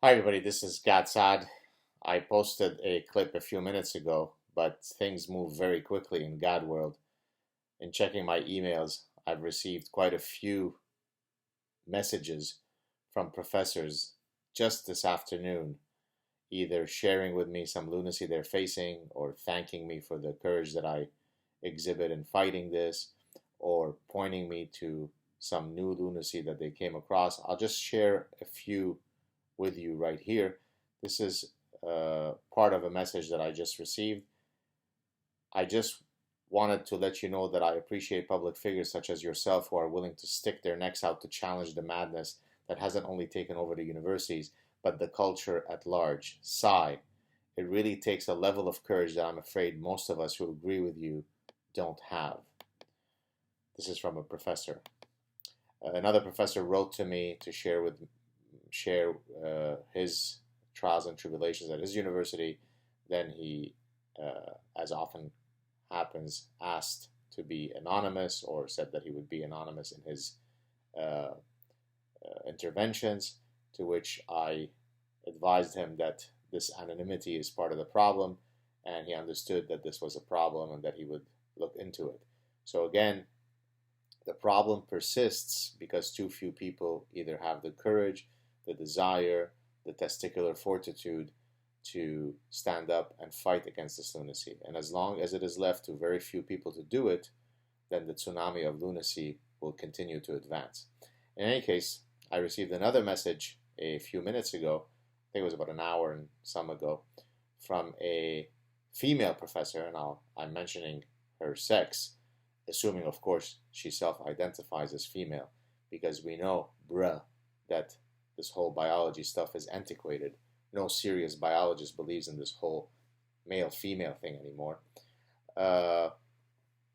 Hi everybody, this is SAAD. I posted a clip a few minutes ago, but things move very quickly in God world. In checking my emails, I've received quite a few messages from professors just this afternoon, either sharing with me some lunacy they're facing or thanking me for the courage that I exhibit in fighting this, or pointing me to some new lunacy that they came across. I'll just share a few with you right here. This is part of a message that I just received. I just wanted to let you know that I appreciate public figures such as yourself who are willing to stick their necks out to challenge the madness that hasn't only taken over the universities, but the culture at large. Sigh. It really takes a level of courage that I'm afraid most of us who agree with you don't have. This is from a professor. Another professor wrote to me to share his trials and tribulations at his university. Then he, as often happens, asked to be anonymous, or said that he would be anonymous in his interventions, to which I advised him that this anonymity is part of the problem, and he understood that this was a problem and that he would look into it. So again, the problem persists because too few people either have the courage, the desire, the testicular fortitude to stand up and fight against this lunacy. And as long as it is left to very few people to do it, then the tsunami of lunacy will continue to advance. In any case, I received another message a few minutes ago, I think it was about an hour and some ago, from a female professor, and I'm mentioning her sex, assuming, of course, she self-identifies as female, because we know, that this whole biology stuff is antiquated. No serious biologist believes in this whole male-female thing anymore.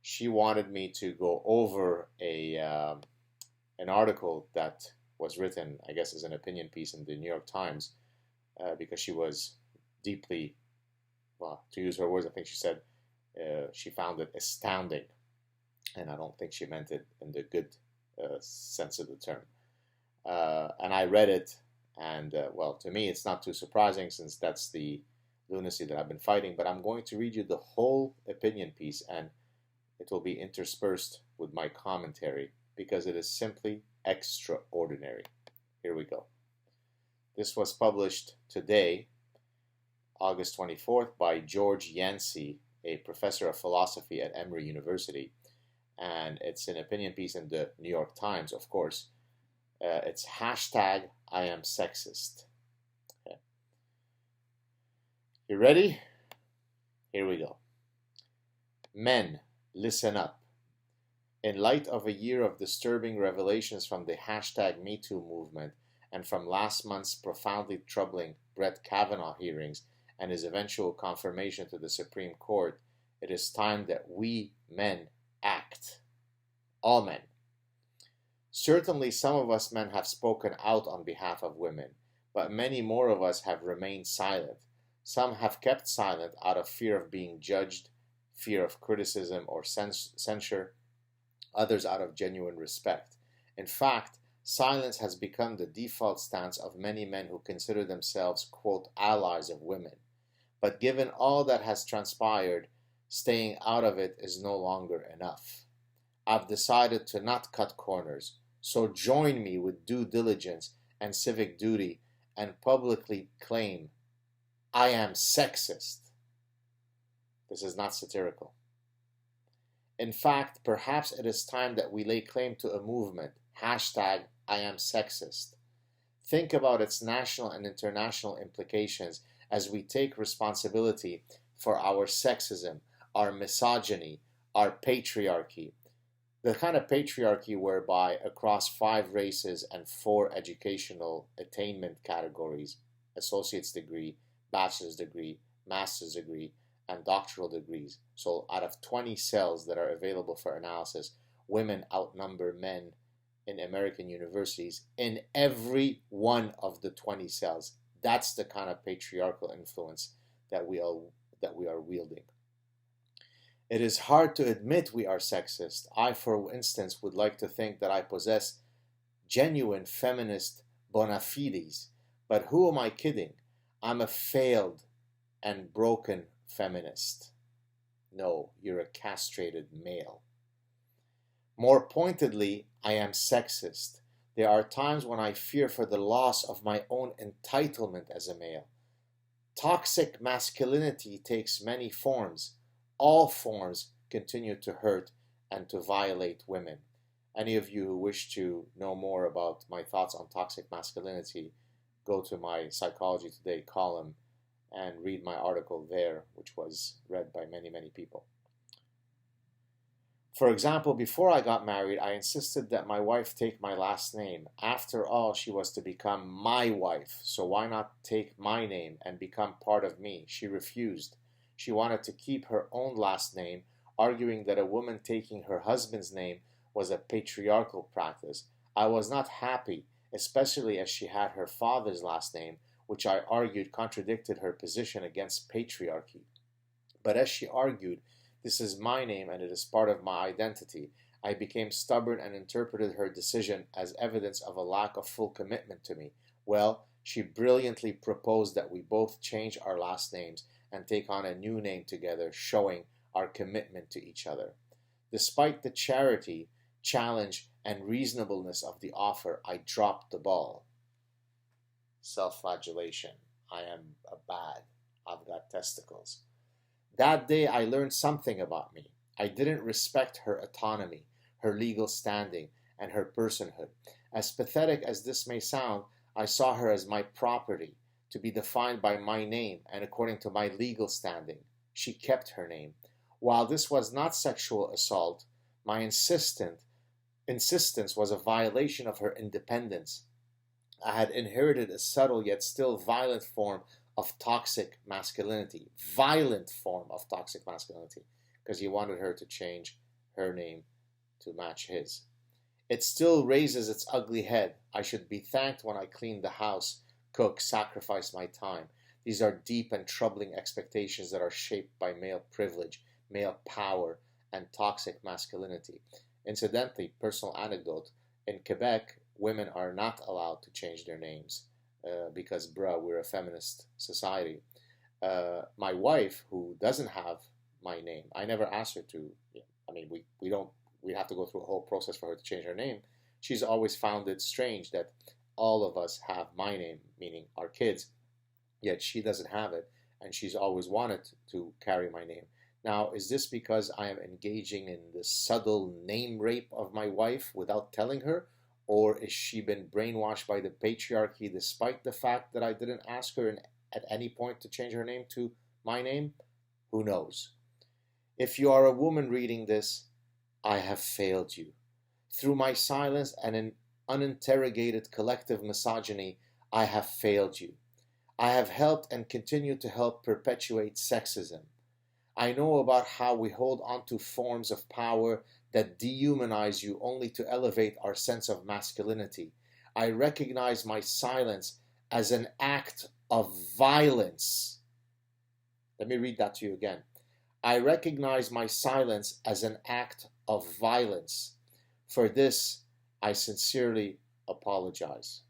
She wanted me to go over an article that was written, I guess, as an opinion piece in the New York Times, because she was deeply, well, to use her words, I think she said she found it astounding. And I don't think she meant it in the good sense of the term. And I read it, and well, to me, it's not too surprising since that's the lunacy that I've been fighting. But I'm going to read you the whole opinion piece, and it will be interspersed with my commentary because it is simply extraordinary. Here we go. This was published today, August 24th, by George Yancey, a professor of philosophy at Emory University. And it's an opinion piece in the New York Times, of course. It's hashtag I am sexist. Okay. You ready? Here we go. Men, listen up. In light of a year of disturbing revelations from the hashtag MeToo movement and from last month's profoundly troubling Brett Kavanaugh hearings and his eventual confirmation to the Supreme Court, it is time that we men act. All men. Certainly some of us men have spoken out on behalf of women, but many more of us have remained silent. Some have kept silent out of fear of being judged, fear of criticism or censure, others out of genuine respect. In fact, silence has become the default stance of many men who consider themselves, quote, allies of women. But given all that has transpired, staying out of it is no longer enough. I've decided to not cut corners, so join me with due diligence and civic duty and publicly claim I am sexist. This is not satirical. In fact, perhaps it is time that we lay claim to a movement, hashtag I am sexist. Think about its national and international implications as we take responsibility for our sexism, our misogyny, our patriarchy, the kind of patriarchy whereby across 5 races and 4 educational attainment categories, associate's degree, bachelor's degree, master's degree, and doctoral degrees, so out of 20 cells that are available for analysis, women outnumber men in American universities in every one of the 20 cells. That's the kind of patriarchal influence that we are wielding. It is hard to admit we are sexist. I, for instance, would like to think that I possess genuine feminist bona fides, But who am I kidding? I'm a failed and broken feminist. No, you're a castrated male. More pointedly, I am sexist. There are times when I fear for the loss of my own entitlement as a male. Toxic masculinity takes many forms. All forms continue to hurt and to violate women. Any of you who wish to know more about my thoughts on toxic masculinity, go to my Psychology Today column and read my article there, which was read by many, many people. For example, before I got married, I insisted that my wife take my last name. After all, she was to become my wife, so why not take my name and become part of me? She refused. She wanted to keep her own last name, arguing that a woman taking her husband's name was a patriarchal practice. I was not happy, especially as she had her father's last name, which I argued contradicted her position against patriarchy. But as she argued, this is my name and it is part of my identity, I became stubborn and interpreted her decision as evidence of a lack of full commitment to me. Well, she brilliantly proposed that we both change our last names and take on a new name together, showing our commitment to each other. Despite the charity, challenge, and reasonableness of the offer, I dropped the ball. Self-flagellation. I am a bad. I've got testicles. That day I learned something about me. I didn't respect her autonomy, her legal standing, and her personhood. As pathetic as this may sound, I saw her as my property, to be defined by my name and according to my legal standing. She kept her name. While this was not sexual assault, my insistence was a violation of her independence. I had inherited a subtle yet still violent form of toxic masculinity, because he wanted her to change her name to match his. It still raises its ugly head. I should be thanked when I clean the house, cook, sacrifice my time. These are deep and troubling expectations that are shaped by male privilege, male power, and toxic masculinity. Incidentally, personal anecdote, in Quebec, women are not allowed to change their names. Because we're a feminist society. My wife, who doesn't have my name, I never asked her to. I mean, we have to go through a whole process for her to change her name. She's always found it strange that all of us have my name, meaning our kids, yet she doesn't have it, and she's always wanted to carry my name. Now, is this because I am engaging in the subtle name rape of my wife without telling her? Or has she been brainwashed by the patriarchy despite the fact that I didn't ask her at any point to change her name to my name? Who knows? If you are a woman reading this, I have failed you. Through my silence and an uninterrogated collective misogyny, I have failed you. I have helped and continue to help perpetuate sexism. I know about how we hold on to forms of power that dehumanize you only to elevate our sense of masculinity. I recognize my silence as an act of violence. Let me read that to you again. I recognize my silence as an act of violence. For this, I sincerely apologize.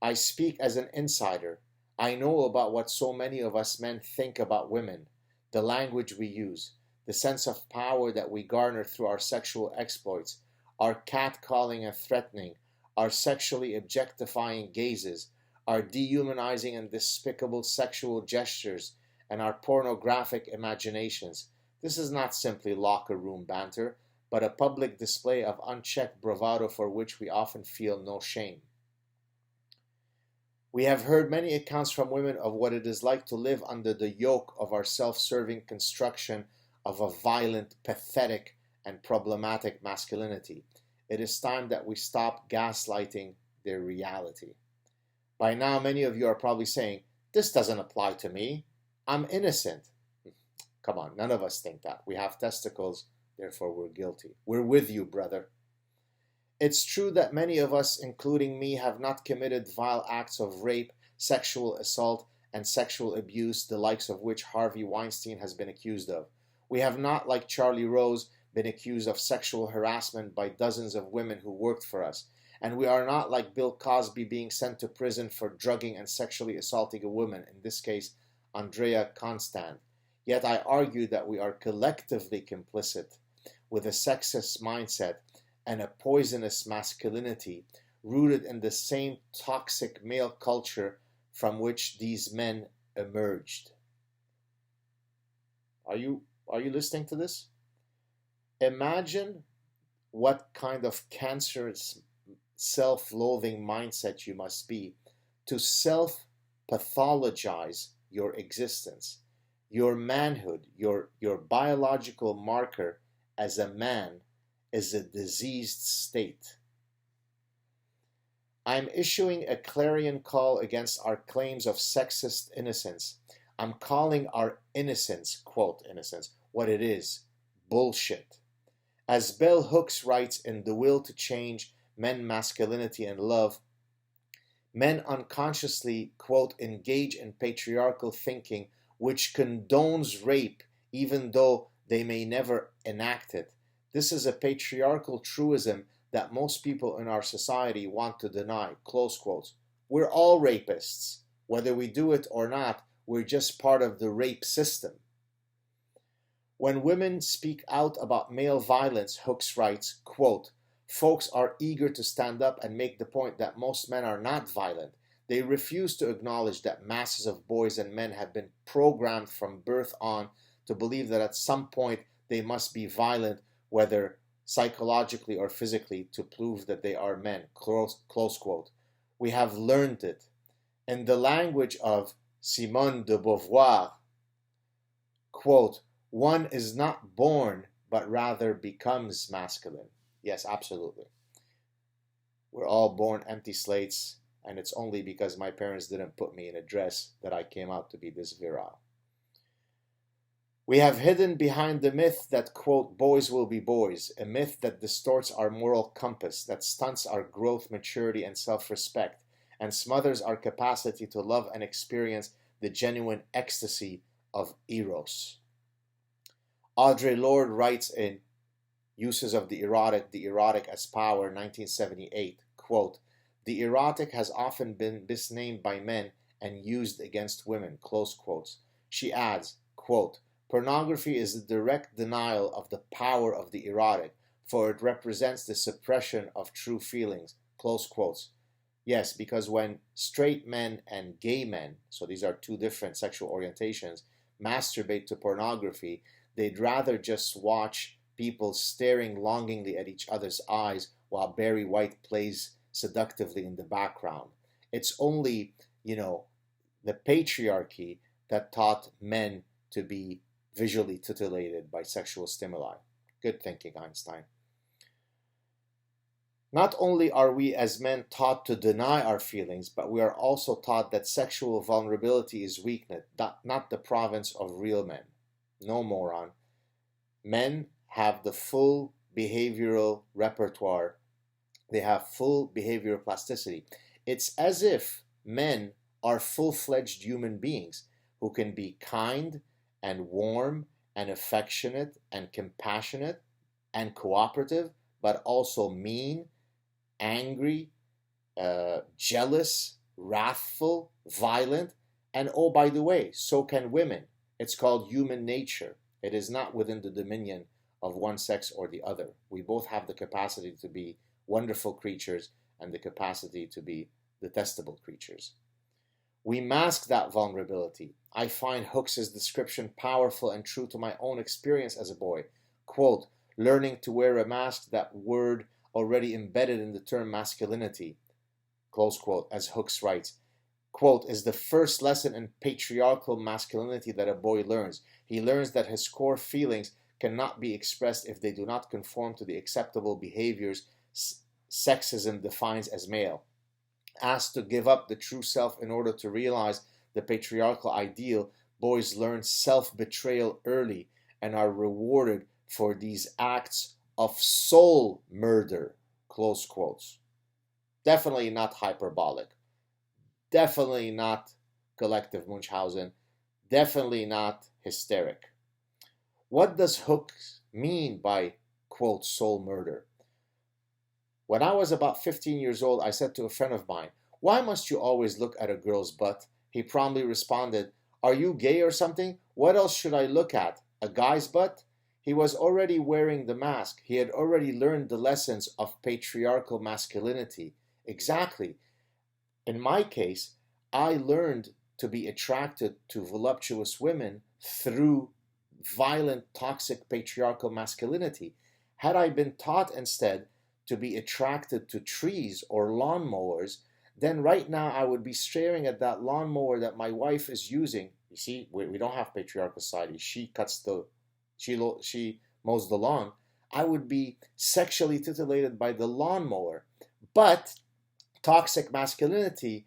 I speak as an insider. I know about what so many of us men think about women, the language we use, the sense of power that we garner through our sexual exploits, our catcalling and threatening, our sexually objectifying gazes, our dehumanizing and despicable sexual gestures, and our pornographic imaginations. This is not simply locker room banter, but a public display of unchecked bravado for which we often feel no shame. We have heard many accounts from women of what it is like to live under the yoke of our self-serving construction of a violent, pathetic, and problematic masculinity. It is time that we stop gaslighting their reality. By now, many of you are probably saying, this doesn't apply to me. I'm innocent. Come on, none of us think that. We have testicles, therefore we're guilty. We're with you, brother. It's true that many of us, including me, have not committed vile acts of rape, sexual assault, and sexual abuse, the likes of which Harvey Weinstein has been accused of. We have not, like Charlie Rose, been accused of sexual harassment by dozens of women who worked for us. And we are not like Bill Cosby being sent to prison for drugging and sexually assaulting a woman, in this case, Andrea Constant. Yet I argue that we are collectively complicit with a sexist mindset and a poisonous masculinity rooted in the same toxic male culture from which these men emerged. Are you listening to this? Imagine what kind of cancerous self-loathing mindset you must be to self-pathologize your existence, your manhood, your biological marker as a man is a diseased state. I'm issuing a clarion call against our claims of sexist innocence. I'm calling our innocence, quote, innocence, what it is, bullshit. As Bell Hooks writes in The Will to Change Men, Masculinity, and Love, men unconsciously, quote, engage in patriarchal thinking which condones rape even though they may never enact it. This is a patriarchal truism that most people in our society want to deny, close quotes. We're all rapists. Whether we do it or not, we're just part of the rape system. When women speak out about male violence, Hooks writes, quote, folks are eager to stand up and make the point that most men are not violent. They refuse to acknowledge that masses of boys and men have been programmed from birth on to believe that at some point they must be violent, whether psychologically or physically, to prove that they are men, close quote. We have learned it. In the language of Simone de Beauvoir, quote, one is not born, but rather becomes masculine. Yes, absolutely. We're all born empty slates, and it's only because my parents didn't put me in a dress that I came out to be this virile. We have hidden behind the myth that, quote, boys will be boys, a myth that distorts our moral compass, that stunts our growth, maturity, and self-respect, and smothers our capacity to love and experience the genuine ecstasy of eros. Audre Lorde writes in Uses of the Erotic as Power, 1978, quote, the erotic has often been misnamed by men and used against women, close quotes. She adds, quote, pornography is the direct denial of the power of the erotic, for it represents the suppression of true feelings, close quotes. Yes, because when straight men and gay men, so these are two different sexual orientations, masturbate to pornography, they'd rather just watch people staring longingly at each other's eyes while Barry White plays seductively in the background. It's only, the patriarchy that taught men to be visually titillated by sexual stimuli. Good thinking, Einstein. Not only are we as men taught to deny our feelings, but we are also taught that sexual vulnerability is weakness, not the province of real men. No, moron. Men have the full behavioral repertoire. They have full behavioral plasticity. It's as if men are full-fledged human beings who can be kind and warm and affectionate and compassionate and cooperative, but also mean, angry, jealous, wrathful, violent, and oh, by the way, so can women. It's called human nature. It is not within the dominion of one sex or the other. We both have the capacity to be wonderful creatures and the capacity to be detestable creatures. We mask that vulnerability. I find Hooks' description powerful and true to my own experience as a boy. Quote, learning to wear a mask, that word already embedded in the term masculinity, close quote, as Hooks writes, quote, is the first lesson in patriarchal masculinity that a boy learns. He learns that his core feelings cannot be expressed if they do not conform to the acceptable behaviors sexism defines as male. Asked to give up the true self in order to realize the patriarchal ideal, boys learn self-betrayal early and are rewarded for these acts of soul murder, close quotes. Definitely not hyperbolic. Definitely not collective Munchausen. Definitely not hysteric. What does Hooks mean by, quote, soul murder? When I was about 15 years old, I said to a friend of mine, "Why must you always look at a girl's butt?" He promptly responded, "Are you gay or something? What else should I look at? A guy's butt?" He was already wearing the mask. He had already learned the lessons of patriarchal masculinity. Exactly. In my case, I learned to be attracted to voluptuous women through violent, toxic, patriarchal masculinity. Had I been taught instead to be attracted to trees or lawnmowers, then right now I would be staring at that lawnmower that my wife is using. You see, we don't have patriarchal society. She mows the lawn. I would be sexually titillated by the lawnmower. But toxic masculinity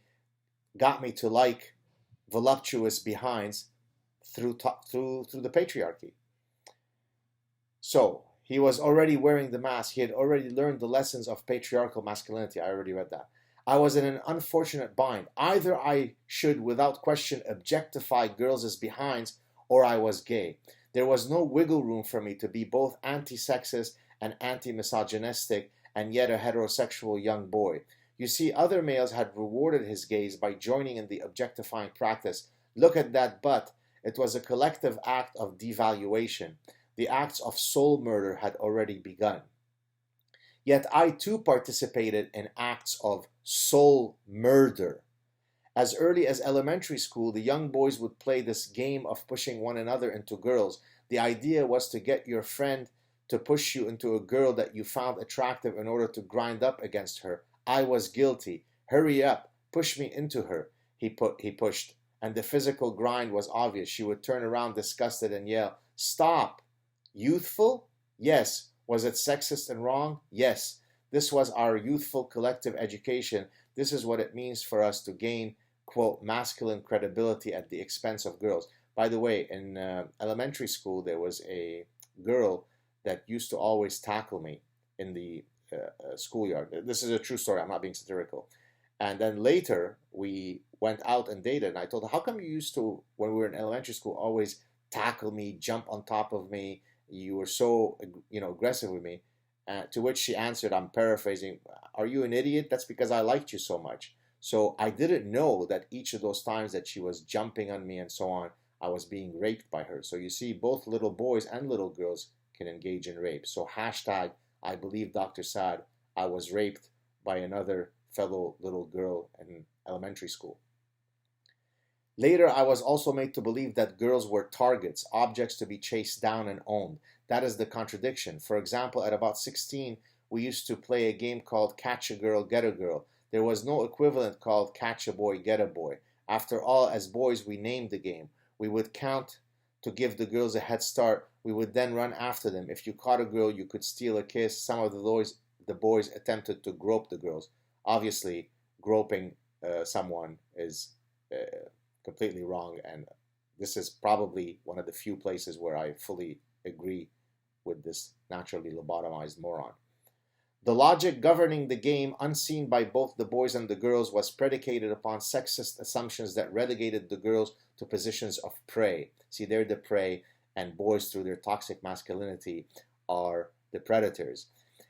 got me to like voluptuous behinds through the patriarchy. So he was already wearing the mask. He had already learned the lessons of patriarchal masculinity. I already read that. I was in an unfortunate bind. Either I should, without question, objectify girls as behinds, or I was gay. There was no wiggle room for me to be both anti-sexist and anti-misogynistic, and yet a heterosexual young boy. You see, other males had rewarded his gaze by joining in the objectifying practice. Look at that butt. It was a collective act of devaluation. The acts of soul murder had already begun. Yet I too participated in acts of soul murder. As early as elementary school, the young boys would play this game of pushing one another into girls. The idea was to get your friend to push you into a girl that you found attractive in order to grind up against her. I was guilty. Hurry up, push me into her. He pushed, and the physical grind was obvious. She would turn around disgusted and yell, "Stop!" Youthful? Yes. Was it sexist and wrong? Yes. This was our youthful collective education. This is what it means for us to gain, quote, masculine credibility at the expense of girls. By the way, in elementary school, there was a girl that used to always tackle me in the schoolyard. This is a true story. I'm not being satirical. And then later, we went out and dated, and I told her, "How come you used to, when we were in elementary school, always tackle me, jump on top of me? You were so, aggressive with me." To which she answered, I'm paraphrasing, "Are you an idiot? That's because I liked you so much." So I didn't know that each of those times that she was jumping on me and so on, I was being raped by her. So you see, both little boys and little girls can engage in rape. So hashtag, I believe Dr. Saad, I was raped by another fellow little girl in elementary school. Later, I was also made to believe that girls were targets, objects to be chased down and owned. That is the contradiction. For example, at about 16, we used to play a game called Catch a Girl, Get a Girl. There was no equivalent called Catch a Boy, Get a Boy. After all, as boys, we named the game. We would count to give the girls a head start. We would then run after them. If you caught a girl, you could steal a kiss. Some of the boys attempted to grope the girls. Obviously, groping someone is completely wrong, and this is probably one of the few places where I fully agree with this naturally lobotomized moron. The logic governing the game, unseen by both the boys and the girls, was predicated upon sexist assumptions that relegated the girls to positions of prey. See, they're the prey, and boys, through their toxic masculinity, are the predators.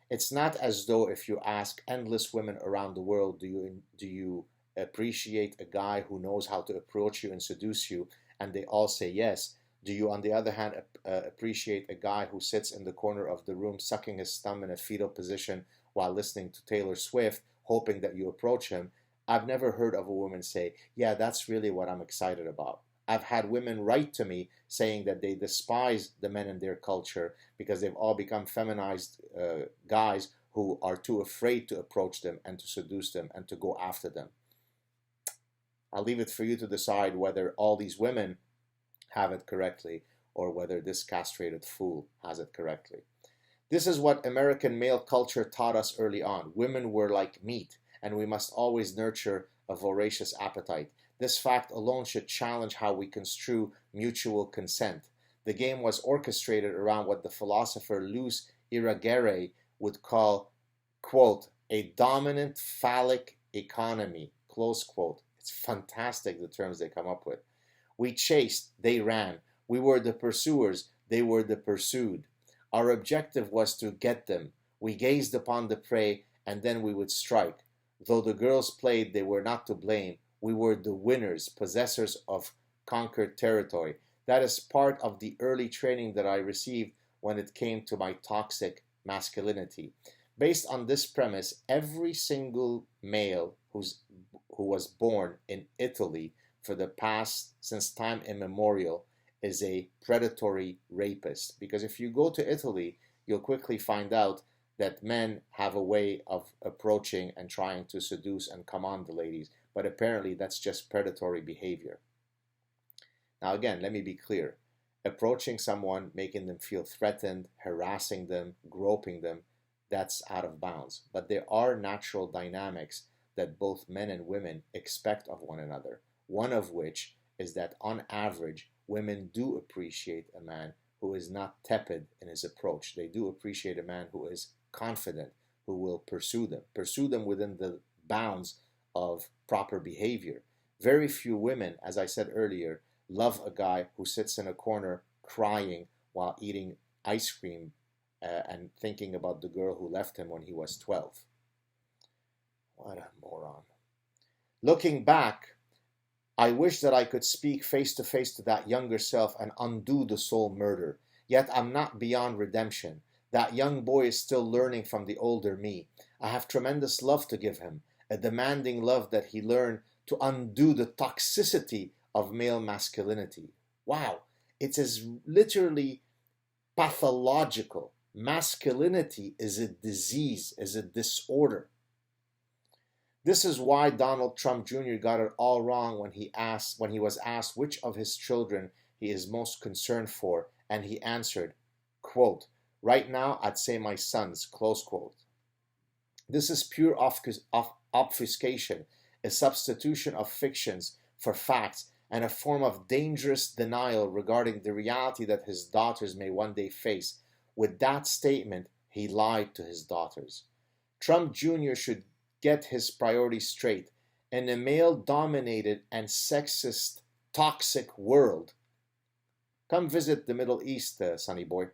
It's not as though if you ask endless women around the world, do you appreciate a guy who knows how to approach you and seduce you, and they all say yes. Do you, on the other hand, appreciate a guy who sits in the corner of the room sucking his thumb in a fetal position while listening to Taylor Swift, hoping that you approach him? I've never heard of a woman say, "Yeah, that's really what I'm excited about." I've had women write to me saying that they despise the men in their culture because they've all become feminized guys who are too afraid to approach them and to seduce them and to go after them. I'll leave it for you to decide whether all these women have it correctly or whether this castrated fool has it correctly. This is what American male culture taught us early on. Women were like meat, and we must always nurture a voracious appetite. This fact alone should challenge how we construe mutual consent. The game was orchestrated around what the philosopher Luce Irigaray would call, quote, a dominant phallic economy, close quote. It's fantastic, the terms they come up with. We chased, they ran. We were the pursuers, they were the pursued. Our objective was to get them. We gazed upon the prey and then we would strike. Though the girls played, they were not to blame. We were the winners, possessors of conquered territory. That is part of the early training that I received when it came to my toxic masculinity. Based on this premise, every single male who was born in Italy for the past, since time immemorial, is a predatory rapist. Because if you go to Italy, you'll quickly find out that men have a way of approaching and trying to seduce and come on the ladies. But apparently that's just predatory behavior. Now again, let me be clear. Approaching someone, making them feel threatened, harassing them, groping them, that's out of bounds. But there are natural dynamics that both men and women expect of one another. One of which is that on average, women do appreciate a man who is not tepid in his approach. They do appreciate a man who is confident, who will pursue them within the bounds of proper behavior. Very few women, as I said earlier, love a guy who sits in a corner crying while eating ice cream and thinking about the girl who left him when he was 12. What a moron. Looking back, I wish that I could speak face to face to that younger self and undo the soul murder. Yet I'm not beyond redemption. That young boy is still learning from the older me. I have tremendous love to give him, a demanding love that he learned to undo the toxicity of male masculinity. Wow, it is literally pathological. Masculinity is a disease, is a disorder. This is why Donald Trump Jr. got it all wrong when he was asked which of his children he is most concerned for, and he answered, quote, "Right now I'd say my sons," close quote. This is pure obfuscation, a substitution of fictions for facts, and a form of dangerous denial regarding the reality that his daughters may one day face. With that statement, he lied to his daughters. Trump Jr. should get his priorities straight. In a male-dominated and sexist, toxic world, come visit the Middle East, sonny boy.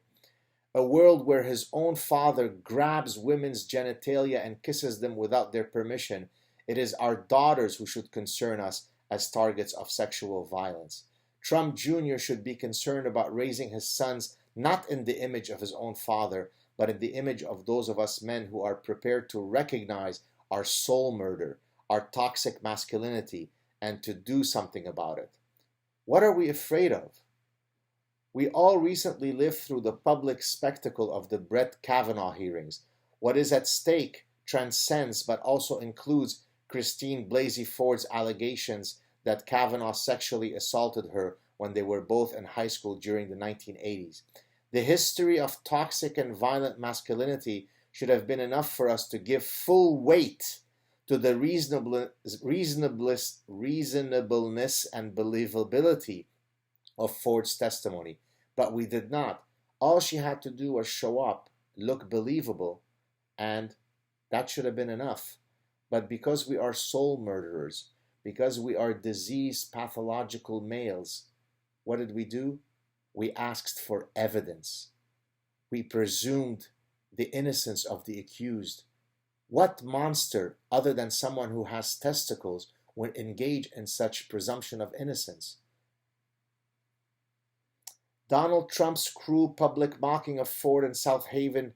A world where his own father grabs women's genitalia and kisses them without their permission, it is our daughters who should concern us as targets of sexual violence. Trump Jr. should be concerned about raising his sons not in the image of his own father, but in the image of those of us men who are prepared to recognize our soul murder, our toxic masculinity, and to do something about it. What are we afraid of? We all recently lived through the public spectacle of the Brett Kavanaugh hearings. What is at stake transcends but also includes Christine Blasey Ford's allegations that Kavanaugh sexually assaulted her when they were both in high school during the 1980s. The history of toxic and violent masculinity should have been enough for us to give full weight to the reasonableness and believability of Ford's testimony. But we did not. All she had to do was show up, look believable, and that should have been enough. But because we are soul murderers, because we are diseased, pathological males, what did we do? We asked for evidence. We presumed the innocence of the accused. What monster, other than someone who has testicles, would engage in such presumption of innocence? Donald Trump's cruel public mocking of Ford in South Haven,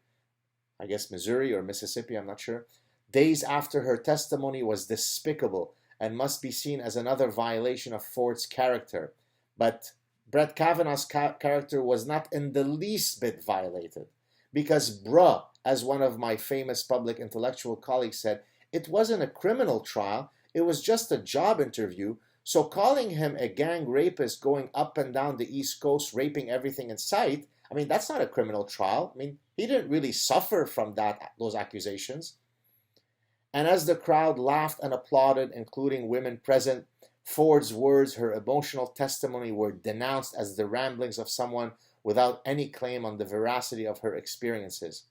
I guess Missouri or Mississippi, I'm not sure, days after her testimony was despicable and must be seen as another violation of Ford's character. But Brett Kavanaugh's character was not in the least bit violated. Because, bruh, as one of my famous public intellectual colleagues said, it wasn't a criminal trial, it was just a job interview. So calling him a gang rapist going up and down the East Coast, raping everything in sight, I mean, that's not a criminal trial. I mean, he didn't really suffer from those accusations. And as the crowd laughed and applauded, including women present, Ford's words, her emotional testimony were denounced as the ramblings of someone without any claim on the veracity of her experiences.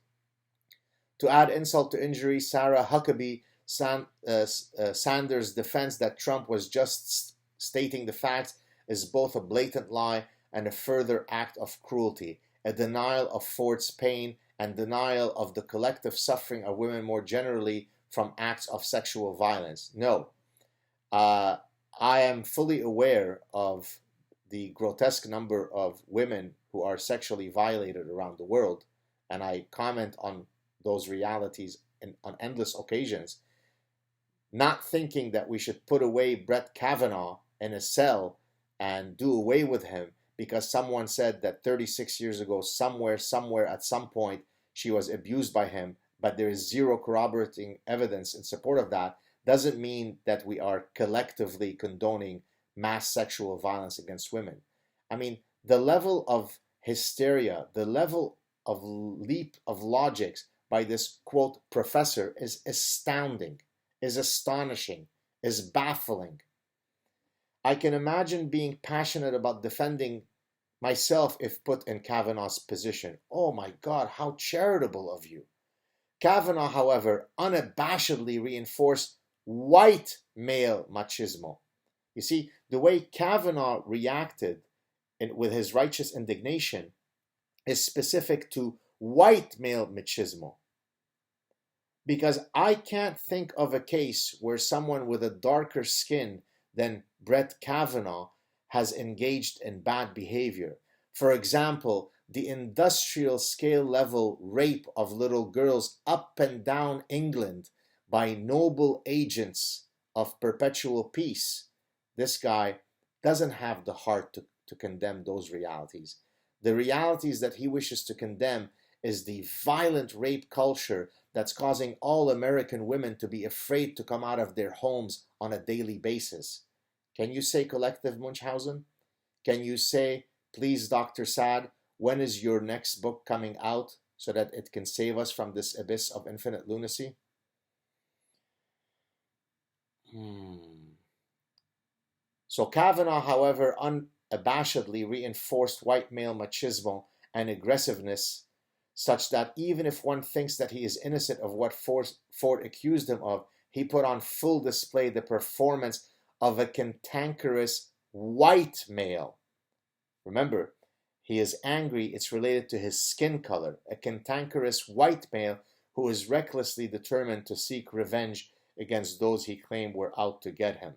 To add insult to injury, Sarah Huckabee Sanders' defense that Trump was just stating the facts is both a blatant lie and a further act of cruelty, a denial of Ford's pain and denial of the collective suffering of women more generally from acts of sexual violence. No, I am fully aware of the grotesque number of women who are sexually violated around the world, and I comment on those realities on endless occasions, not thinking that we should put away Brett Kavanaugh in a cell and do away with him because someone said that 36 years ago, somewhere, at some point, she was abused by him, but there is zero corroborating evidence in support of that, doesn't mean that we are collectively condoning mass sexual violence against women. I mean, the level of hysteria, the level of leap of logics by this, quote, professor is astounding, is astonishing, is baffling. I can imagine being passionate about defending myself if put in Kavanaugh's position. Oh my God, how charitable of you. Kavanaugh, however, unabashedly reinforced white male machismo. You see, the way Kavanaugh reacted with his righteous indignation is specific to white male machismo. Because I can't think of a case where someone with a darker skin than Brett Kavanaugh has engaged in bad behavior. For example, the industrial scale level rape of little girls up and down England by noble agents of perpetual peace. This guy doesn't have the heart to condemn those realities. The realities that he wishes to condemn is the violent rape culture that's causing all American women to be afraid to come out of their homes on a daily basis. Can you say collective Munchausen? Can you say, please, Dr. SAAD, when is your next book coming out so that it can save us from this abyss of infinite lunacy? So Kavanaugh, however, unabashedly reinforced white male machismo and aggressiveness, such that even if one thinks that he is innocent of what Ford accused him of, he put on full display the performance of a cantankerous white male. Remember, he is angry, it's related to his skin color, a cantankerous white male who is recklessly determined to seek revenge against those he claimed were out to get him.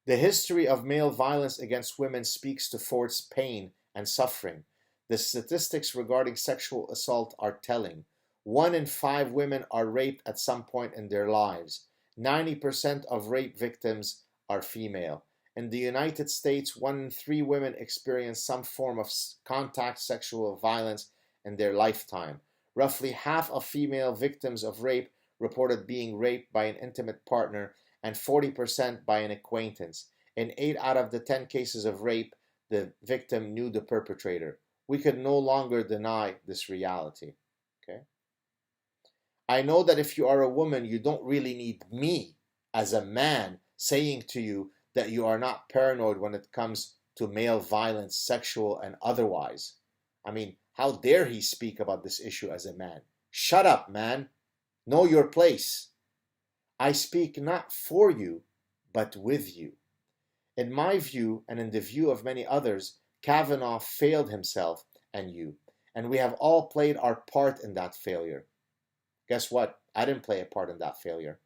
The history of male violence against women speaks to Ford's pain and suffering. The statistics regarding sexual assault are telling. 1 in 5 women are raped at some point in their lives. 90% of rape victims are female. In the United States, 1 in 3 women experience some form of contact sexual violence in their lifetime. Roughly half of female victims of rape reported being raped by an intimate partner and 40% by an acquaintance. In 8 out of the 10 cases of rape, the victim knew the perpetrator. We can no longer deny this reality. Okay? I know that if you are a woman, you don't really need me as a man saying to you that you are not paranoid when it comes to male violence, sexual and otherwise. I mean, how dare he speak about this issue as a man? Shut up, man. Know your place. I speak not for you, but with you. In my view, and in the view of many others, Kavanaugh failed himself and you, and we have all played our part in that failure. Guess what? I didn't play a part in that failure.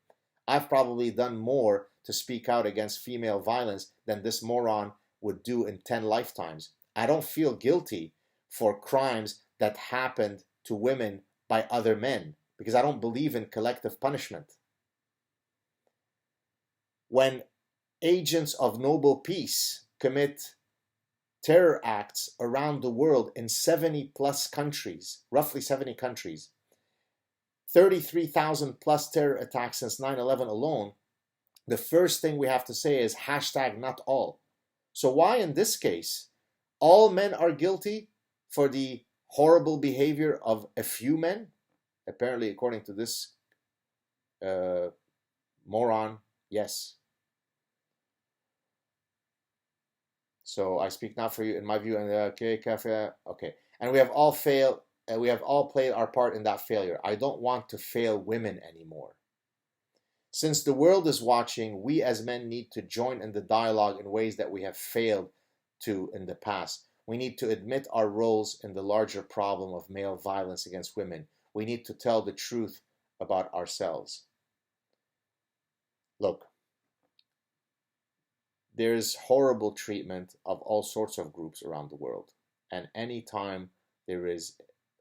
I've probably done more to speak out against female violence than this moron would do in 10 lifetimes. I don't feel guilty for crimes that happened to women by other men because I don't believe in collective punishment. When agents of noble peace commit terror acts around the world in 70 plus countries, roughly 70 countries, 33,000 plus terror attacks since 9/11 alone, the first thing we have to say is #not all. So why in this case, all men are guilty for the horrible behavior of a few men? Apparently, according to this moron, yes. So I speak not for you, in my view, and okay. And we have all failed. We have all played our part in that failure. I don't want to fail women anymore. Since the world is watching, we as men need to join in the dialogue in ways that we have failed to in the past. We need to admit our roles in the larger problem of male violence against women. We need to tell the truth about ourselves. Look, there's horrible treatment of all sorts of groups around the world. And anytime there is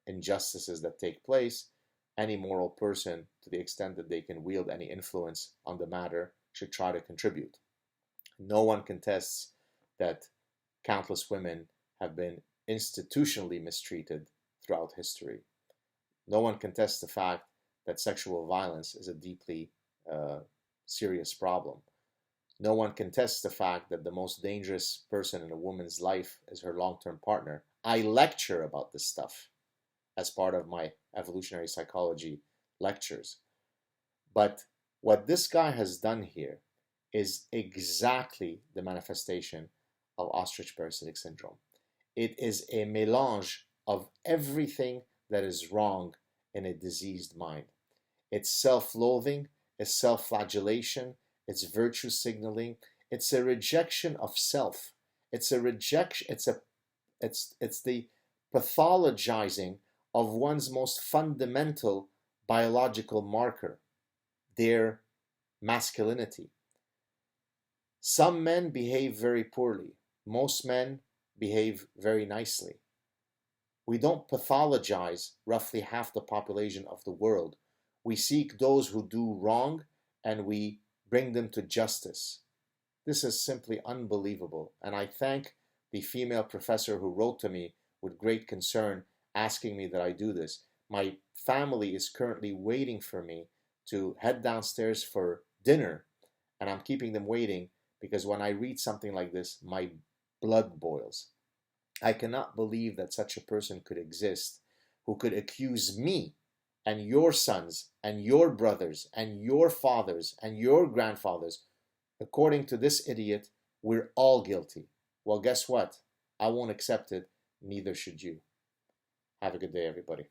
injustices that take place, any moral person, to the extent that they can wield any influence on the matter, should try to contribute. No one contests that countless women have been institutionally mistreated throughout history. No one contests the fact that sexual violence is a deeply serious problem. No one contests the fact that the most dangerous person in a woman's life is her long-term partner. I lecture about this stuff as part of my evolutionary psychology lectures. But what this guy has done here is exactly the manifestation of ostrich parasitic syndrome. It is a mélange of everything that is wrong in a diseased mind. It's self-loathing, it's self-flagellation, it's virtue signaling, it's a rejection of self. It's a rejection, it's the pathologizing of one's most fundamental biological marker, their masculinity. Some men behave very poorly. Most men behave very nicely. We don't pathologize roughly half the population of the world. We seek those who do wrong and we bring them to justice. This is simply unbelievable. And I thank the female professor who wrote to me with great concern asking me that I do this. My family is currently waiting for me to head downstairs for dinner, and I'm keeping them waiting because when I read something like this, my blood boils. I cannot believe that such a person could exist who could accuse me and your sons and your brothers and your fathers and your grandfathers. According to this idiot, we're all guilty. Well, guess what? I won't accept it. Neither should you. Have a good day, everybody.